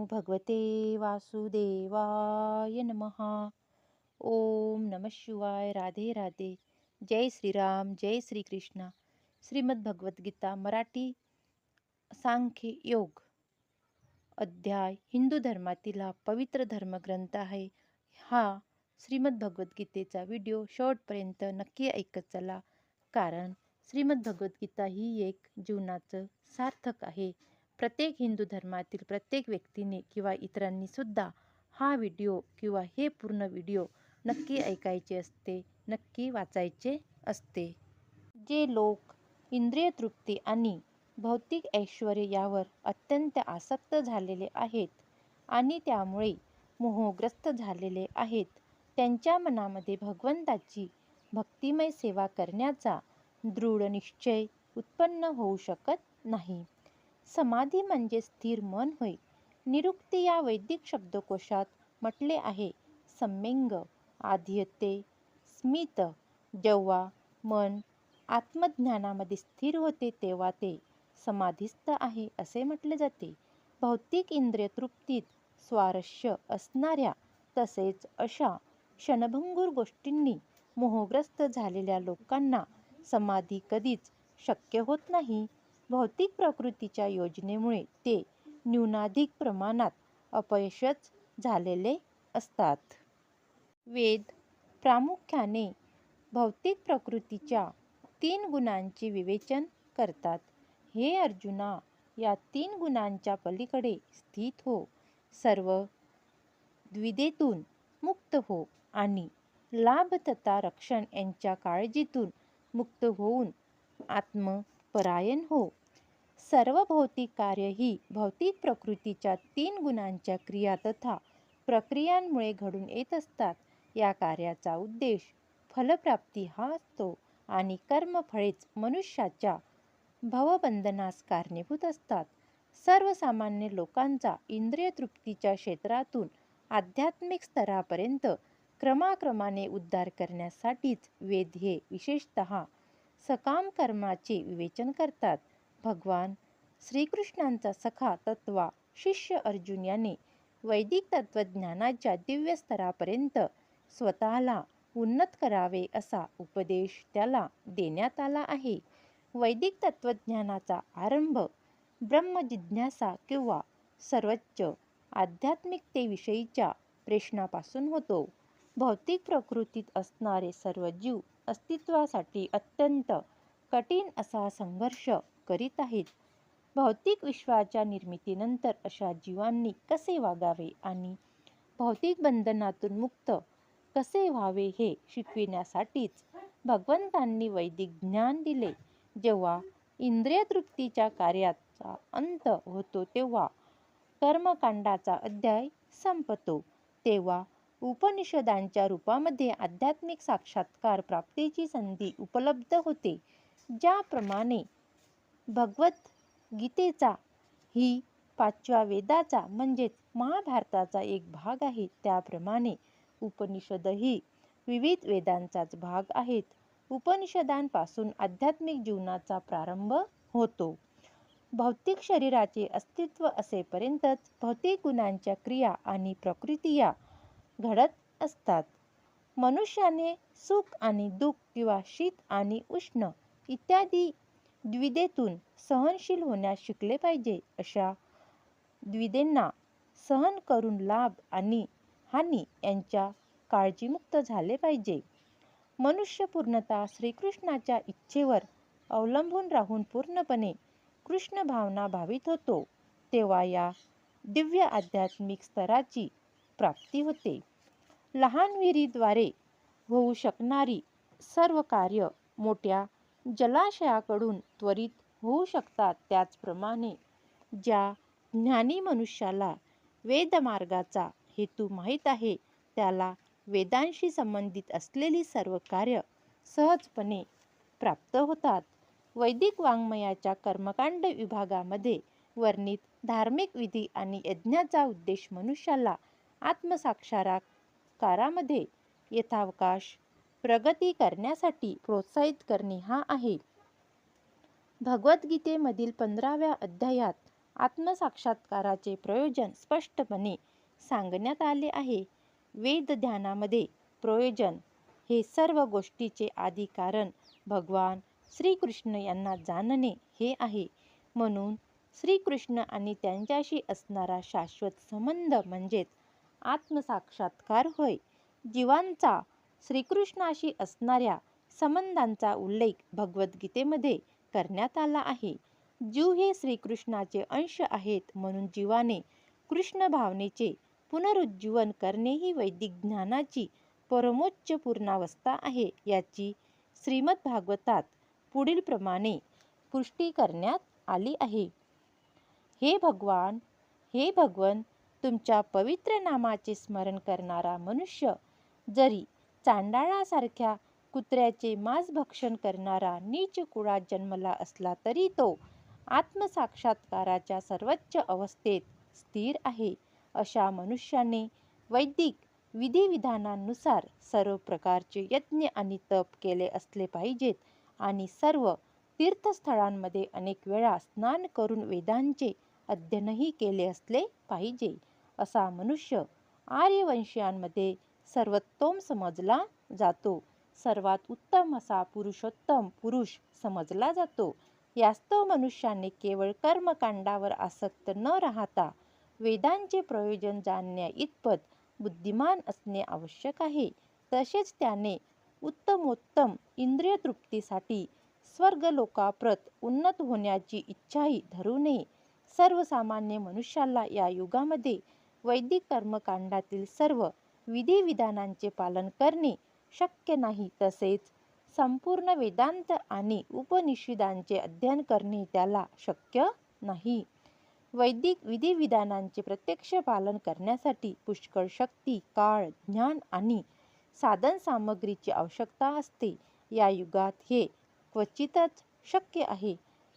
भगवते वासुदेवाय नमः. ओम नमः शिवाय. राधे राधे. जय श्रीराम, जय श्रीकृष्ण. श्रीमद भगवद्गीता मराठी सांख्य योग अध्याय. हिंदू धर्मातील हा पवित्र धर्मग्रंथ आहे. हा श्रीमद भगवद्गीतेचा व्हिडिओ शेवटपर्यंत नक्की ऐकत चला, कारण श्रीमद भगवद्गीता ही एक जीवनाचं सार्थक आहे. प्रत्येक हिंदू धर्मातील प्रत्येक व्यक्तीने किंवा इतरांनी सुद्धा हा व्हिडिओ किंवा हे पूर्ण व्हिडिओ नक्की ऐकायचे असते, नक्की वाचायचे असते. जे लोक इंद्रिय तृप्ती आणि भौतिक ऐश्वर्य यावर अत्यंत आसक्त झालेले आहेत आणि त्यामुळे मोहग्रस्त झालेले आहेत, त्यांच्या मनामध्ये भगवंताची भक्तिमय सेवा करण्याचा दृढ निश्चय उत्पन्न होऊ शकत नाही. समाधी म्हणजे स्थिर मन होय. निरुक्ती या वैदिक शब्दकोशात म्हटले आहे. सम्यंग आधियते स्मित. जेव्हा मन आत्मज्ञानामध्ये स्थिर होते तेव्हा ते समाधीस्थ आहे असे म्हटले जाते. भौतिक इंद्रिय तृप्तीत स्वारस्य असणाऱ्या तसेच अशा क्षणभंगूर गोष्टींनी मोहग्रस्त झालेल्या लोकांना समाधी कधीच शक्य होत नाही. भौतिक प्रकृतीच्या योजनेमुळे ते न्यूनाधिक प्रमाणात अपयशच झालेले असतात. वेद प्रामुख्याने भौतिक प्रकृतीच्या 3 गुणांचे विवेचन करतात. हे अर्जुना, या 3 गुणांच्या पलीकडे स्थित हो. सर्व द्विधेतून मुक्त हो आणि लाभ तथा रक्षण यांच्या काळजीतून मुक्त होऊन आत्मपरायण हो. सर्व भौतिक कार्य ही भौतिक प्रकृतीच्या 3 गुणांच्या क्रिया तथा प्रक्रियांमुळे घडून येत असतात. या कार्याचा उद्देश फलप्राप्ती हा असतो आणि कर्मफळेच मनुष्याच्या भवबंधनास कारणीभूत असतात. सर्वसामान्य लोकांचा इंद्रिय तृप्तीच्या क्षेत्रातून आध्यात्मिक स्तरापर्यंत क्रमाक्रमाने उद्धार करण्यासाठीच वेद हे विशेषतः सकाम कर्माचे विवेचन करतात. भगवान श्रीकृष्णांचा सखा तत्वा शिष्य अर्जुन याने वैदिक तत्वज्ञानाच्या दिव्य स्तरापर्यंत स्वतःला उन्नत करावे असा उपदेश त्याला देण्यात आला आहे. वैदिक तत्वज्ञानाचा आरंभ ब्रह्मजिज्ञासा किंवा सर्वोच्च आध्यात्मिकतेविषयीच्या प्रश्नापासून होतो. भौतिक प्रकृतीत असणारे सर्व जीव अस्तित्वासाठी अत्यंत कठीण असा संघर्ष करीत आहेत. भौतिक विश्वाच्या निर्मितीनंतर अशा जीवांनी कसे वागावे आणि भौतिक बंधनातून मुक्त कसे व्हावे हे शिकविण्यासाठीच भगवंतांनी वैदिक ज्ञान दिले. जेव्हा इंद्रिय तृप्तीच्या कार्याचा अंत होतो तेव्हा कर्मकांडाचा अध्याय संपतो, तेव्हा उपनिषदांच्या रूपामध्ये आध्यात्मिक साक्षात्कार प्राप्तीची संधी उपलब्ध होते. ज्याप्रमाणे भगवद्गीतेचा ही 5व्या वेदाचा म्हणजेच महाभारताचा एक भाग आहे, त्याप्रमाणे उपनिषदही विविध वेदांचाच भाग आहेत. उपनिषदांपासून आध्यात्मिक जीवनाचा प्रारंभ होतो. भौतिक शरीराचे अस्तित्व असेपर्यंतच भौतिक गुणांच्या क्रिया आणि प्रकृतिया घडत असतात. मनुष्याने सुख आणि दुःख किंवा शीत आणि उष्ण इत्यादी द्विधेतून सहनशील होण्यास शिकले पाहिजे. अशा द्विधेंना सहन करून लाभ आणि हानी यांच्या काळजीमुक्त झाले पाहिजे. मनुष्य पूर्णतः श्रीकृष्णाच्या इच्छेवर अवलंबून राहून पूर्णपणे कृष्ण भावना भावित होतो, तेव्हा या दिव्य आध्यात्मिक स्तराची प्राप्ती होते. लहान विहिरीद्वारे होऊ शकणारी सर्व कार्य मोठ्या जलाशयाकडून त्वरित होऊ शकतात. त्याचप्रमाणे ज्या ज्ञानी मनुष्याला वेदमार्गाचा हेतू माहीत आहे, त्याला वेदांशी संबंधित असलेली सर्व कार्य सहजपणे प्राप्त होतात. वैदिक वाङ्मयाच्या कर्मकांड विभागामध्ये वर्णित धार्मिक विधी आणि यज्ञाचा उद्देश मनुष्याला आत्मसाक्षात्कारामध्ये यथावकाश प्रगती करण्यासाठी प्रोत्साहित करणे हा आहे. भगवद्गीतेमधील 15व्या अध्यायात आत्मसाक्षात्काराचे प्रयोजन स्पष्टपणे सांगण्यात आले आहे. वेद ध्यानामध्ये प्रयोजन हे सर्व गोष्टीचे आदी कारण भगवान श्रीकृष्ण यांना जाणणे हे आहे. म्हणून श्रीकृष्ण आणि त्यांच्याशी असणारा शाश्वत संबंध म्हणजेच आत्मसाक्षात्कार होय. जीवांचा श्रीकृष्णाशी असणाऱ्या संबंधांचा उल्लेख भगवद्गीतेमध्ये करण्यात आला आहे. जीव हे श्रीकृष्णाचे अंश आहेत, म्हणून जीवाने कृष्ण भावनेचे पुनरुज्जीवन करणे ही वैदिक ज्ञानाची परमोच्च पूर्णावस्था आहे. याची श्रीमद भागवतात पुढील प्रमाणे पुष्टी करण्यात आली आहे. हे भगवन, तुमच्या पवित्र नामाचे स्मरण करणारा मनुष्य जरी चांडाळासारख्या कुत्र्याचे मांस भक्षण करणारा नीच कुळात जन्मला असला तरी तो आत्मसाक्षात्काराच्या सर्वोच्च अवस्थेत स्थिर आहे. अशा मनुष्याने वैदिक विधिविधानांनुसार सर्व प्रकारचे यज्ञ आणि तप केले असले पाहिजेत आणि सर्व तीर्थस्थळांमध्ये अनेक वेळा स्नान करून वेदांचे अध्ययनही केले असले पाहिजे. असा मनुष्य आर्यवंशीयांमध्ये सर्वोत्तम समजला जातो. सर्वात उत्तम असा पुरुषोत्तम पुरुष समजला जातो. यास्तव मनुष्याने केवळ कर्मकांडावर आसक्त न राहता वेदांचे प्रयोजन जाणण्या इतपत बुद्धिमान असणे आवश्यक आहे. तसेच त्याने उत्तमोत्तम इंद्रिय तृप्तीसाठी स्वर्गलोकाप्रत उन्नत होण्याची इच्छाही धरू नये. सर्वसामान्य मनुष्याला या युगामध्ये वैदिक कर्मकांडातील सर्व विधिविधानांचे पालन करणे शक्य नाही. तसेच संपूर्ण वेदांत आणि उपनिषदांचे अध्ययन करणे त्याला शक्य नाही. वैदिक विधिविधानांचे प्रत्यक्ष पालन करण्यासाठी पुष्कळ शक्ती, काळ, ज्ञान आणि साधन सामग्रीची आवश्यकता असते. या युगात हे क्वचितच शक्य आहे.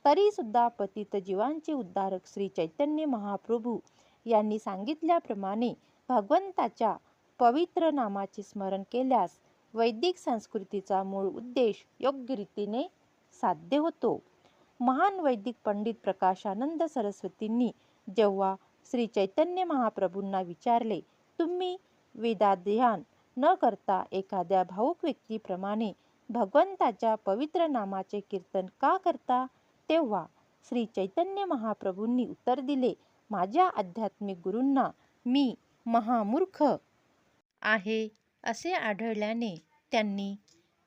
तरी सुद्धा पतित जीवांचे उद्धारक श्री चैतन्य महाप्रभू यांनी सांगितल्याप्रमाणे भगवंताच्या पवित्र नामाचे स्मरण केल्यास वैदिक संस्कृतीचा मूळ उद्देश योग्य रीतीने साध्य होतो. महान वैदिक पंडित प्रकाशानंद सरस्वतींनी जेव्हा श्री चैतन्य महाप्रभूंना विचारले, तुम्ही वेदाध्ययन न करता एखाद्या भावुक व्यक्तीप्रमाणे भगवंताच्या पवित्र नामाचे कीर्तन का करता, तेव्हा श्री चैतन्य महाप्रभूंनी उत्तर दिले, माझ्या आध्यात्मिक गुरूंना मी महामूर्ख आहे असे आढळल्याने त्यांनी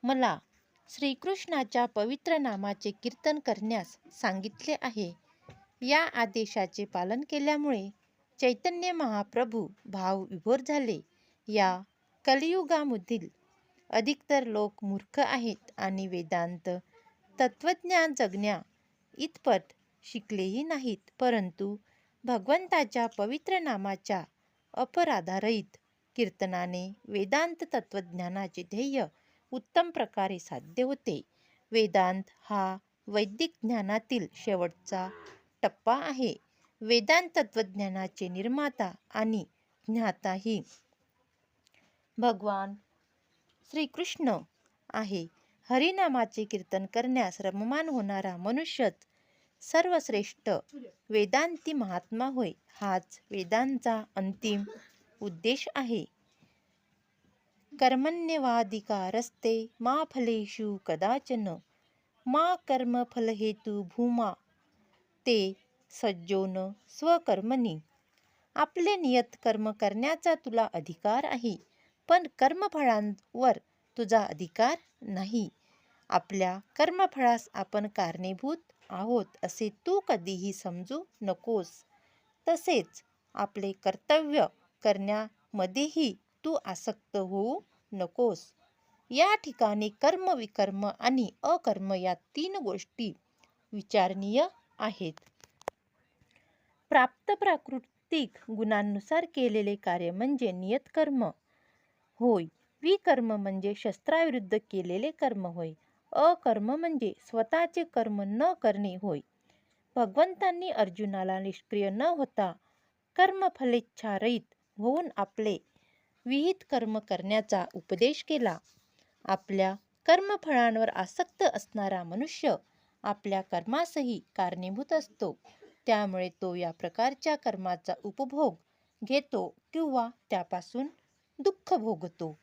मला श्रीकृष्णाच्या पवित्र नामाचे कीर्तन करण्यास सांगितले आहे. या आदेशाचे पालन केल्यामुळे चैतन्य महाप्रभू भावविभोर झाले. या कलियुगामधील अधिकतर लोक मूर्ख आहेत आणि वेदांत तत्वज्ञान जगण्या इतपत शिकलेही नाहीत, परंतु भगवंताच्या पवित्र नामाच्या अपराधारहित कीर्तनाने वेदांत तत्वज्ञानाचे ध्येय उत्तम प्रकारे साध्य होते. वेदांत हा वैदिक ज्ञानातील शेवटचा टप्पा आहे. वेदांत तत्वज्ञानाचे निर्माता आणि ज्ञाताही भगवान श्रीकृष्ण आहे. हरिनामाचे कीर्तन करण्यास रममाण होणारा मनुष्यच सर्वश्रेष्ठ वेदांती महात्मा होय. हाच वेदांचा अंतिम उद्देश आहे. कर्मण्येवाधिकारस्ते मा फलेषु कदाचन मा कर्मफलहेतु भूमा ते सज्जोन स्वकर्मणी. आपले नियत कर्म करण्याचा तुला अधिकार आहे, पण कर्मफळांवर तुझा अधिकार नाही. आपल्या कर्मफळास आपण कारणीभूत आहोत असे तू कधीही समजू नकोस. तसेच आपले कर्तव्य करण्यामध्येही तू आसक्त होऊ नकोस. या ठिकाणी कर्म, विकर्म आणि अकर्म या तीन गोष्टी विचारणीय आहेत. प्राप्त प्राकृतिक गुणांनुसार केलेले कार्य म्हणजे नियत कर्म होय. विकर्म म्हणजे शस्त्राविरुद्ध केलेले कर्म होय. अकर्म म्हणजे स्वतःचे कर्म न करणे होय. भगवंतांनी अर्जुनाला निष्क्रिय न होता कर्मफलेच्छारहित होऊन आपले विहित कर्म करण्याचा उपदेश केला. आपल्या कर्मफळांवर आसक्त असणारा मनुष्य आपल्या कर्मासही कारणीभूत असतो. त्यामुळे तो या प्रकारच्या कर्माचा उपभोग घेतो किंवा त्यापासून दुःख भोगतो.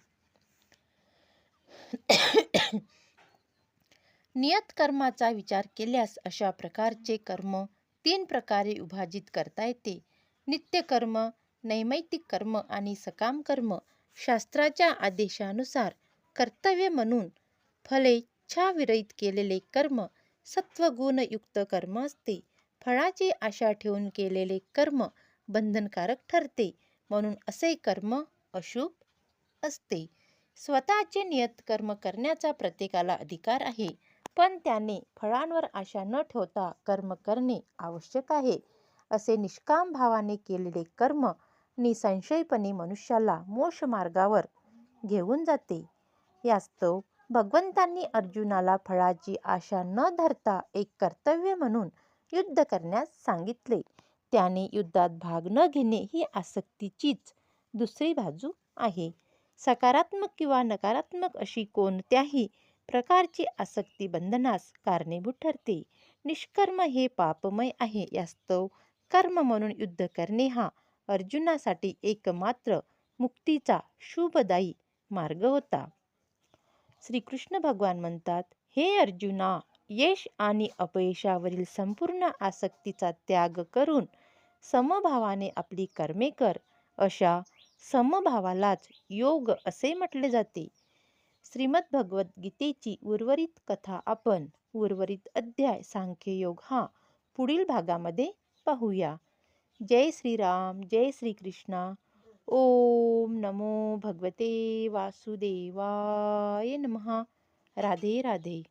नियत कर्माचा विचार केल्यास अशा प्रकारचे कर्म 3 प्रकारे विभाजित करता येते. नित्य कर्म, नैमित्तिक कर्म आणि सकाम कर्म. शास्त्राच्या आदेशानुसार कर्तव्य म्हणून फलेच्छाविरहित केलेले कर्म सत्वगुणयुक्त कर्म असते. फळाची आशा ठेवून केलेले कर्म बंधनकारक ठरते, म्हणून असे कर्म अशुभ असते. स्वतःचे नियत कर्म करण्याचा प्रत्येकाला अधिकार आहे, पण त्याने फळांवर आशा न ठेवता कर्म करणे आवश्यक आहे. असे निष्काम भावाने केलेले कर्म निसंशयपणे मनुष्याला मोक्ष मार्गावर घेऊन जाते. यास्तव भगवंतांनी अर्जुनाला फळाची आशा न धरता एक कर्तव्य म्हणून युद्ध करण्यास सांगितले. त्याने युद्धात भाग न घेणे ही आसक्तीचीच दुसरी बाजू आहे. सकारात्मक किंवा नकारात्मक अशी कोणत्याही प्रकारची आसक्ती बंधनास कारणीभूत ठरते. निष्कर्म हे पापमय आहे. यास्तव कर्म म्हणून युद्ध करणे हा अर्जुनासाठी एकमात्र मुक्तीचा शुभदायी मार्ग होता. श्रीकृष्ण भगवान म्हणतात, हे अर्जुना, यश आणि अपयशावरील संपूर्ण आसक्तीचा त्याग करून समभावाने आपली कर्मे कर. अशा समभावालाच योग असे म्हटले जाते. श्रीमद भगवद्गीतेची उर्वरित कथा आपण उर्वरित अध्याय सांख्ययोग हा पुढील भागामध्ये पाहूया. जय श्रीराम, जय श्रीकृष्ण. ओम नमो भगवते वासुदेवाय नमः. राधे राधे.